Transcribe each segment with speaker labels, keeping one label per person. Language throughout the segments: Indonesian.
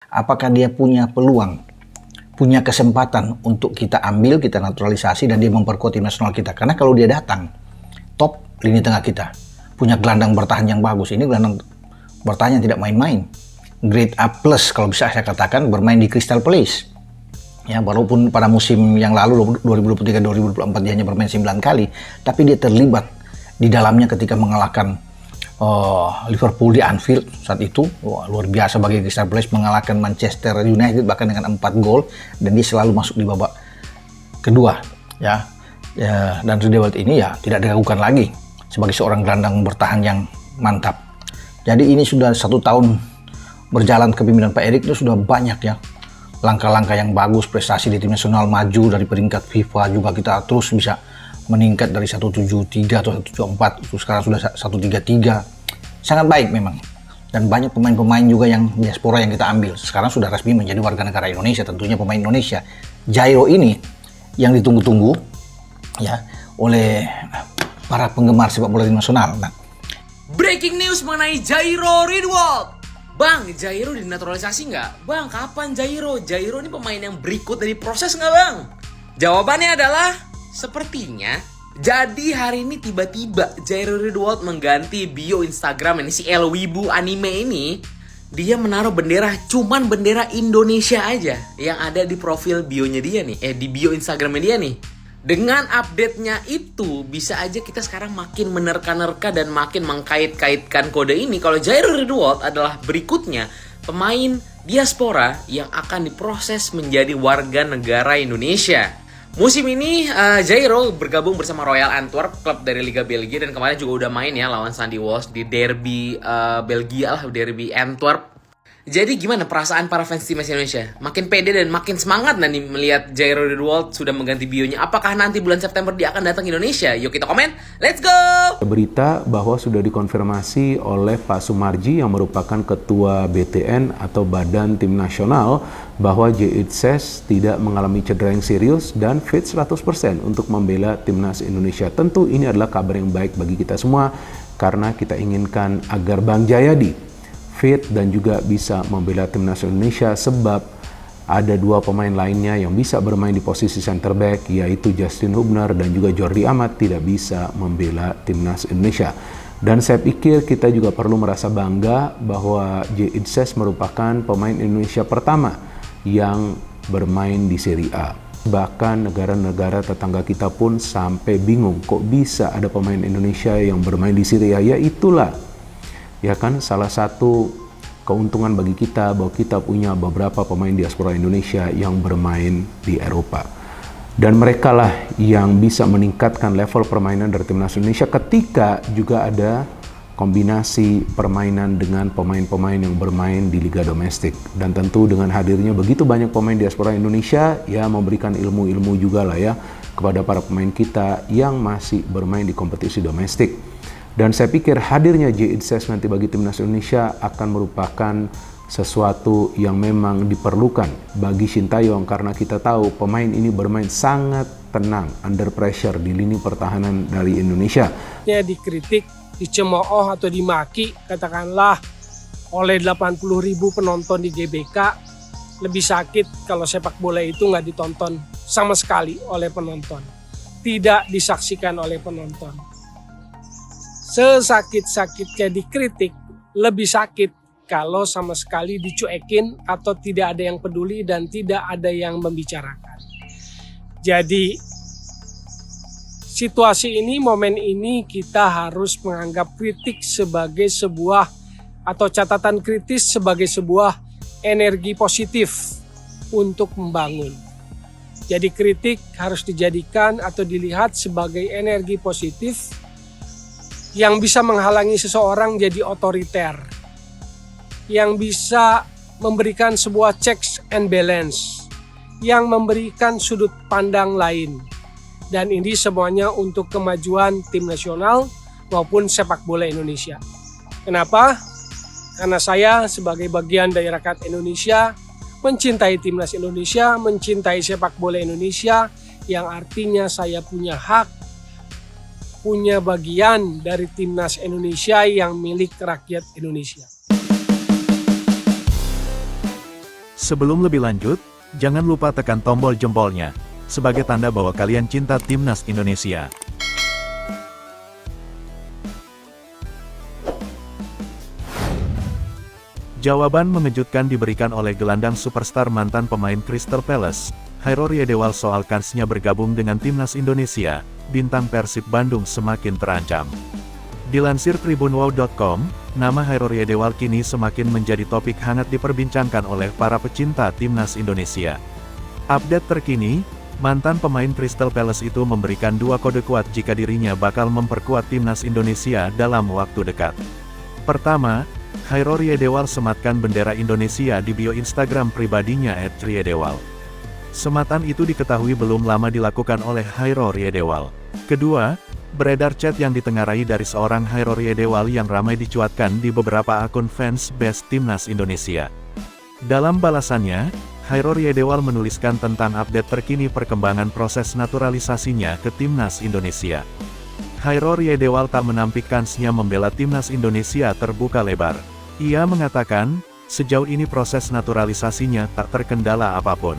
Speaker 1: Apakah dia punya peluang, punya kesempatan untuk kita ambil, kita naturalisasi, dan dia memperkuat tim nasional kita? Karena kalau dia datang, top lini tengah kita, punya gelandang bertahan yang bagus. Ini gelandang bertahan yang tidak main-main. Grade A+, kalau bisa saya katakan, bermain di Crystal Palace. Ya, walaupun pada musim yang lalu 2023-2024 dia hanya bermain 9 kali, tapi dia terlibat di dalamnya ketika mengalahkan Liverpool di Anfield saat itu. Luar biasa bagi Crystal Palace mengalahkan Manchester United bahkan dengan 4 gol, dan dia selalu masuk di babak kedua. Ya, dan Riedewald ini ya tidak diragukan lagi sebagai seorang gelandang bertahan yang mantap. Jadi ini sudah 1 tahun berjalan kepemimpinan Pak Erik, itu sudah banyak ya langkah-langkah yang bagus, prestasi di tim nasional, maju dari peringkat FIFA juga kita terus bisa meningkat dari 173 atau 174, itu sekarang sudah 133. Sangat baik memang. Dan banyak pemain-pemain juga yang diaspora yang kita ambil. Sekarang sudah resmi menjadi warga negara Indonesia, tentunya pemain Indonesia. Jairo ini yang ditunggu-tunggu ya oleh para penggemar sepak bola tim nasional. Nah,
Speaker 2: breaking news mengenai Jairo Riedewald. Bang, Jairo dinaturalisasi nggak? Bang, kapan Jairo? Jairo ini pemain yang berikut dari proses nggak, Bang? Jawabannya adalah sepertinya. Jadi hari ini tiba-tiba Jairo Riedewald mengganti bio Instagram ini, si El Wibu anime ini. Dia menaruh bendera, cuman bendera Indonesia aja yang ada di profil bionya dia nih. Di bio Instagramnya dia nih. Dengan update-nya itu, bisa aja kita sekarang makin menerka-nerka dan makin mengkait-kaitkan kode ini kalau Jairo Riedewald adalah berikutnya pemain diaspora yang akan diproses menjadi warga negara Indonesia. Musim ini Jairo bergabung bersama Royal Antwerp, klub dari Liga Belgia, dan kemarin juga udah main ya lawan Sandy Walsh di derby Belgia lah, derby Antwerp. Jadi gimana perasaan para fans timnas Indonesia? Makin pede dan makin semangat nih melihat Jairo Riedewald sudah mengganti bionya. Apakah nanti bulan September dia akan datang ke Indonesia? Yuk kita komen, let's go!
Speaker 3: Berita bahwa sudah dikonfirmasi oleh Pak Sumarji yang merupakan Ketua BTN atau Badan Tim Nasional bahwa Jitses tidak mengalami cedera yang serius dan fit 100% untuk membela timnas Indonesia. Tentu ini adalah kabar yang baik bagi kita semua karena kita inginkan agar Bang Jayadi fit dan juga bisa membela timnas Indonesia, sebab ada 2 pemain lainnya yang bisa bermain di posisi center back, yaitu Justin Hubner dan juga Jordi Amat tidak bisa membela timnas Indonesia. Dan saya pikir kita juga perlu merasa bangga bahwa Jitses merupakan pemain Indonesia pertama yang bermain di Serie A. Bahkan negara-negara tetangga kita pun sampai bingung kok bisa ada pemain Indonesia yang bermain di Serie A. Ya itulah ya kan salah satu keuntungan bagi kita bahwa kita punya beberapa pemain diaspora Indonesia yang bermain di Eropa. Dan mereka lah yang bisa meningkatkan level permainan dari timnas Indonesia ketika juga ada kombinasi permainan dengan pemain-pemain yang bermain di liga domestik. Dan tentu dengan hadirnya begitu banyak pemain diaspora Indonesia ya memberikan ilmu-ilmu juga lah ya kepada para pemain kita yang masih bermain di kompetisi domestik. Dan saya pikir hadirnya Jitses nanti bagi timnas Indonesia akan merupakan sesuatu yang memang diperlukan bagi Sintayong karena kita tahu pemain ini bermain sangat tenang under pressure di lini pertahanan dari Indonesia.
Speaker 4: Dikritik, dicemooh atau dimaki katakanlah oleh 80.000 penonton di GBK, lebih sakit kalau sepak bola itu nggak ditonton sama sekali oleh penonton, tidak disaksikan oleh penonton. Sesakit-sakitnya dikritik, lebih sakit kalau sama sekali dicuekin atau tidak ada yang peduli dan tidak ada yang membicarakan. Jadi situasi ini, momen ini kita harus menganggap kritik sebagai sebuah atau catatan kritis sebagai sebuah energi positif untuk membangun. Jadi kritik harus dijadikan atau dilihat sebagai energi positif yang bisa menghalangi seseorang jadi otoriter, yang bisa memberikan sebuah checks and balance, yang memberikan sudut pandang lain. Dan ini semuanya untuk kemajuan tim nasional maupun sepak bola Indonesia. Kenapa? Karena saya sebagai bagian dari rakyat Indonesia mencintai timnas Indonesia, mencintai sepak bola Indonesia, yang artinya saya punya hak, punya bagian dari timnas Indonesia yang milik rakyat Indonesia.
Speaker 5: Sebelum lebih lanjut, jangan lupa tekan tombol jempolnya, sebagai tanda bahwa kalian cinta Timnas Indonesia. Jawaban mengejutkan diberikan oleh gelandang superstar mantan pemain Crystal Palace, Hairo Riedewald soal kansnya bergabung dengan Timnas Indonesia. Bintang Persib Bandung semakin terancam. Dilansir tribunwow.com, nama Hairo Riedewald kini semakin menjadi topik hangat diperbincangkan oleh para pecinta Timnas Indonesia. Update terkini, mantan pemain Crystal Palace itu memberikan 2 kode kuat jika dirinya bakal memperkuat Timnas Indonesia dalam waktu dekat. Pertama, Hairo Riedewald sematkan bendera Indonesia di bio Instagram pribadinya @riedewald. Sematan itu diketahui belum lama dilakukan oleh Hairo Riedewald. Kedua, beredar chat yang ditengarai dari seorang Hairo Riedewald yang ramai dicuatkan di beberapa akun fans base Timnas Indonesia. Dalam balasannya, Hairo Riedewald menuliskan tentang update terkini perkembangan proses naturalisasinya ke Timnas Indonesia. Hairo Riedewald tak menampik kansnya membela Timnas Indonesia terbuka lebar. Ia mengatakan, sejauh ini proses naturalisasinya tak terkendala apapun.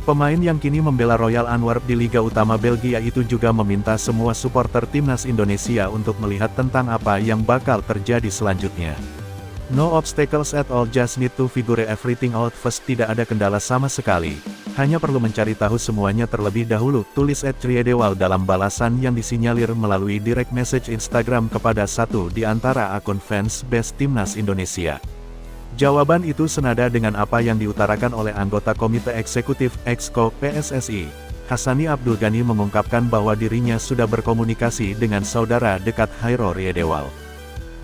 Speaker 5: Pemain yang kini membela Royal Antwerp di Liga Utama Belgia itu juga meminta semua supporter Timnas Indonesia untuk melihat tentang apa yang bakal terjadi selanjutnya. No obstacles at all, just need to figure everything out first. Tidak ada kendala sama sekali. Hanya perlu mencari tahu semuanya terlebih dahulu, tulis @riedewald dalam balasan yang disinyalir melalui direct message Instagram kepada satu di antara akun fans base Timnas Indonesia. Jawaban itu senada dengan apa yang diutarakan oleh anggota Komite Eksekutif Exco PSSI, Hassani Abdul Ghani, mengungkapkan bahwa dirinya sudah berkomunikasi dengan saudara dekat Hairo Riedewald.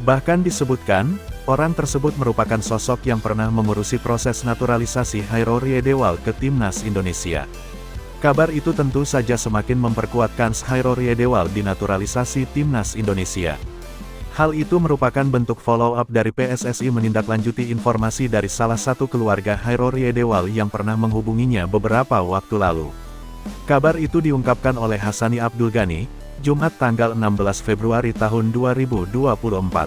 Speaker 5: Bahkan disebutkan, orang tersebut merupakan sosok yang pernah mengurusi proses naturalisasi Hairo Riedewald ke Timnas Indonesia. Kabar itu tentu saja semakin memperkuat kans Hairo Riedewald dinaturalisasi Timnas Indonesia. Hal itu merupakan bentuk follow-up dari PSSI menindaklanjuti informasi dari salah satu keluarga Hairo Riedewald yang pernah menghubunginya beberapa waktu lalu. Kabar itu diungkapkan oleh Hassani Abdul Ghani, Jumat tanggal 16 Februari tahun 2024.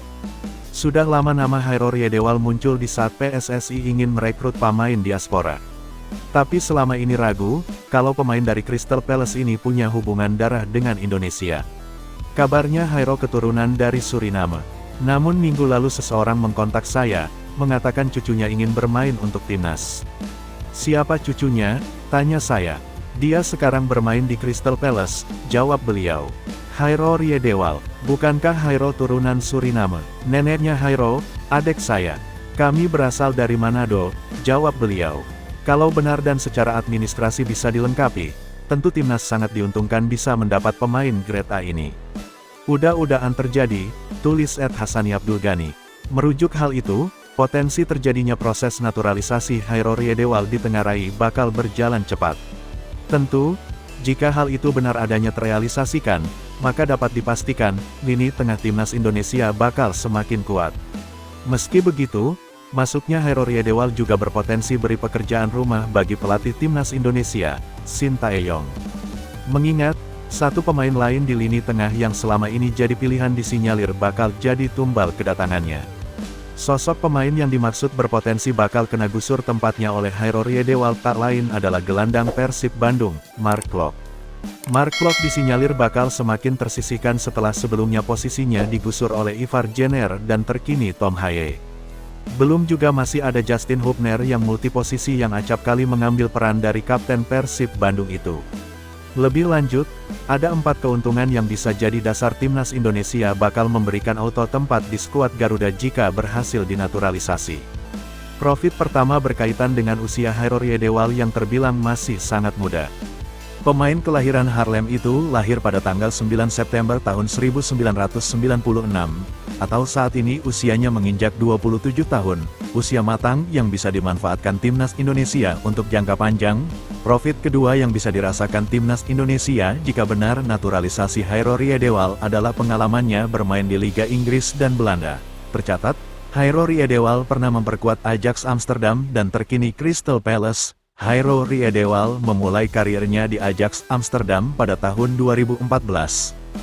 Speaker 5: Sudah lama nama Hairo Riedewald muncul di saat PSSI ingin merekrut pemain diaspora. Tapi selama ini ragu, kalau pemain dari Crystal Palace ini punya hubungan darah dengan Indonesia. Kabarnya Hairo keturunan dari Suriname. Namun minggu lalu seseorang mengkontak saya, mengatakan cucunya ingin bermain untuk timnas. Siapa cucunya? Tanya saya. Dia sekarang bermain di Crystal Palace, jawab beliau. Hairo Riedewald, bukankah Hairo turunan Suriname? Neneknya Hairo, adik saya. Kami berasal dari Manado, jawab beliau. Kalau benar dan secara administrasi bisa dilengkapi, tentu timnas sangat diuntungkan bisa mendapat pemain grade A ini. Udah-udahan terjadi, tulis @Hassani Abdul Ghani. Merujuk hal itu, potensi terjadinya proses naturalisasi Hairo Riedewald ditengarai bakal berjalan cepat. Tentu, jika hal itu benar adanya terrealisasikan, maka dapat dipastikan, lini tengah Timnas Indonesia bakal semakin kuat. Meski begitu, masuknya Hairo Riedewald juga berpotensi beri pekerjaan rumah bagi pelatih Timnas Indonesia, Shin Tae-yong. Mengingat, satu pemain lain di lini tengah yang selama ini jadi pilihan disinyalir bakal jadi tumbal kedatangannya. Sosok pemain yang dimaksud berpotensi bakal kena gusur tempatnya oleh Hairo Riedewald tak lain adalah gelandang Persib Bandung, Mark Klok. Mark Klok disinyalir bakal semakin tersisihkan setelah sebelumnya posisinya digusur oleh Ivar Jenner dan terkini Tom Haye. Belum juga masih ada Justin Hubner yang multiposisi yang acap kali mengambil peran dari kapten Persib Bandung itu. Lebih lanjut, ada 4 keuntungan yang bisa jadi dasar Timnas Indonesia bakal memberikan auto tempat di skuad Garuda jika berhasil dinaturalisasi. Profit pertama berkaitan dengan usia Hairo Riedewald yang terbilang masih sangat muda. Pemain kelahiran Haarlem itu lahir pada tanggal 9 September tahun 1996, atau saat ini usianya menginjak 27 tahun, usia matang yang bisa dimanfaatkan Timnas Indonesia untuk jangka panjang. Profit kedua yang bisa dirasakan Timnas Indonesia jika benar naturalisasi Hairo Riedewald adalah pengalamannya bermain di Liga Inggris dan Belanda. Tercatat, Hairo Riedewald pernah memperkuat Ajax Amsterdam dan terkini Crystal Palace. Hairo Riedewald memulai karirnya di Ajax Amsterdam pada tahun 2014.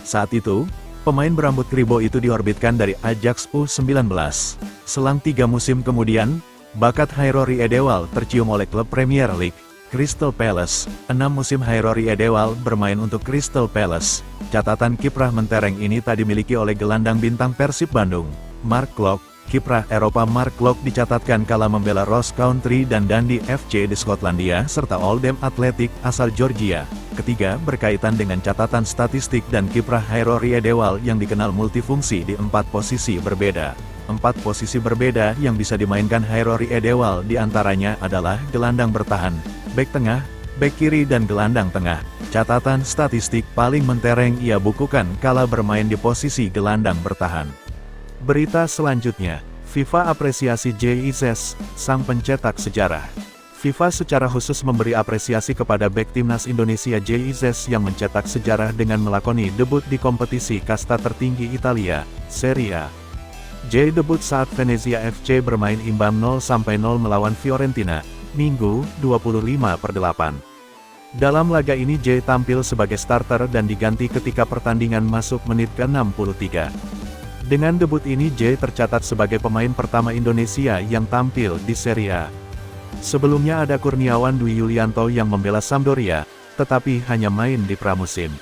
Speaker 5: Saat itu, pemain berambut kribo itu diorbitkan dari Ajax U19. Selang 3 musim kemudian, Bakat Hairori Edewal tercium oleh klub Premier League, Crystal Palace. 6 musim Hairori Edewal bermain untuk Crystal Palace. Catatan kiprah mentereng ini tak dimiliki oleh gelandang bintang Persib Bandung, Mark Klok. Kiprah Eropa Mark Klok dicatatkan kala membela Ross County dan Dundee FC di Skotlandia serta Oldham Athletic asal Georgia. Ketiga, berkaitan dengan catatan statistik dan kiprah Hairori Edewal yang dikenal multifungsi di 4 posisi berbeda. 4 posisi berbeda yang bisa dimainkan Hairori Edewal diantaranya adalah gelandang bertahan, bek tengah, bek kiri dan gelandang tengah. Catatan statistik paling mentereng ia bukukan kala bermain di posisi gelandang bertahan. Berita selanjutnya, FIFA apresiasi JIZ, sang pencetak sejarah. FIFA secara khusus memberi apresiasi kepada bek timnas Indonesia JIZ yang mencetak sejarah dengan melakoni debut di kompetisi kasta tertinggi Italia, Serie A. J debut saat Venezia FC bermain imbang 0-0 melawan Fiorentina, Minggu, 25/8. Dalam laga ini J tampil sebagai starter dan diganti ketika pertandingan masuk menit ke-63. Dengan debut ini J tercatat sebagai pemain pertama Indonesia yang tampil di Serie A. Sebelumnya ada Kurniawan Dwi Yulianto yang membela Sampdoria, tetapi hanya main di pramusim.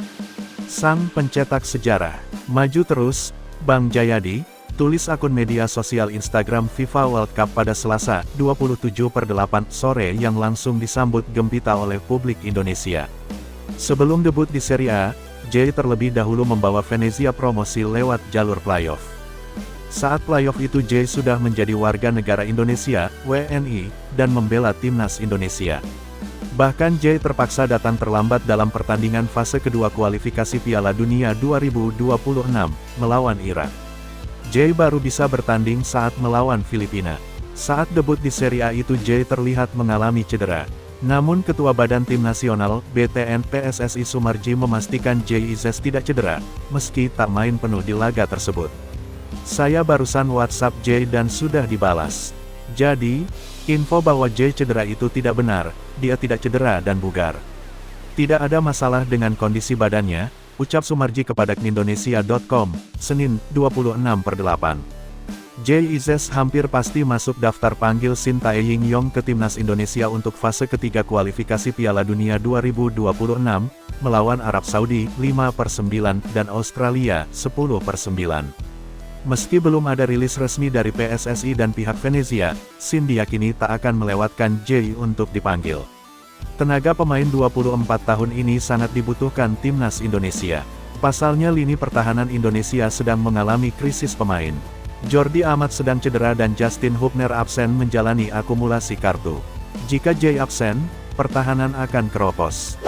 Speaker 5: Sang pencetak sejarah, maju terus, Bang Jayadi, tulis akun media sosial Instagram FIFA World Cup pada Selasa, 27/8 sore yang langsung disambut gembira oleh publik Indonesia. Sebelum debut di Serie A, J terlebih dahulu membawa Venezia promosi lewat jalur playoff. Saat playoff itu J sudah menjadi warga negara Indonesia, WNI, dan membela timnas Indonesia. Bahkan J terpaksa datang terlambat dalam pertandingan fase kedua kualifikasi Piala Dunia 2026, melawan Irak. J baru bisa bertanding saat melawan Filipina. Saat debut di Serie A itu J terlihat mengalami cedera. Namun Ketua Badan Tim Nasional, BTN PSSI Sumarji memastikan JIZ tidak cedera, meski tak main penuh di laga tersebut. Saya barusan WhatsApp J dan sudah dibalas. Jadi, info bahwa J cedera itu tidak benar, dia tidak cedera dan bugar. Tidak ada masalah dengan kondisi badannya, ucap Sumarji kepada Indonesia.com, Senin, 26/8. JIZ hampir pasti masuk daftar panggil Shin Tae-yong ke timnas Indonesia untuk fase ketiga kualifikasi Piala Dunia 2026, melawan Arab Saudi 5/9 dan Australia 10/9. Meski belum ada rilis resmi dari PSSI dan pihak Venezia, Shin diyakini tak akan melewatkan J untuk dipanggil. Tenaga pemain 24 tahun ini sangat dibutuhkan timnas Indonesia. Pasalnya lini pertahanan Indonesia sedang mengalami krisis pemain. Jordi Amat sedang cedera dan Justin Hubner absen menjalani akumulasi kartu. Jika J absen, pertahanan akan keropos.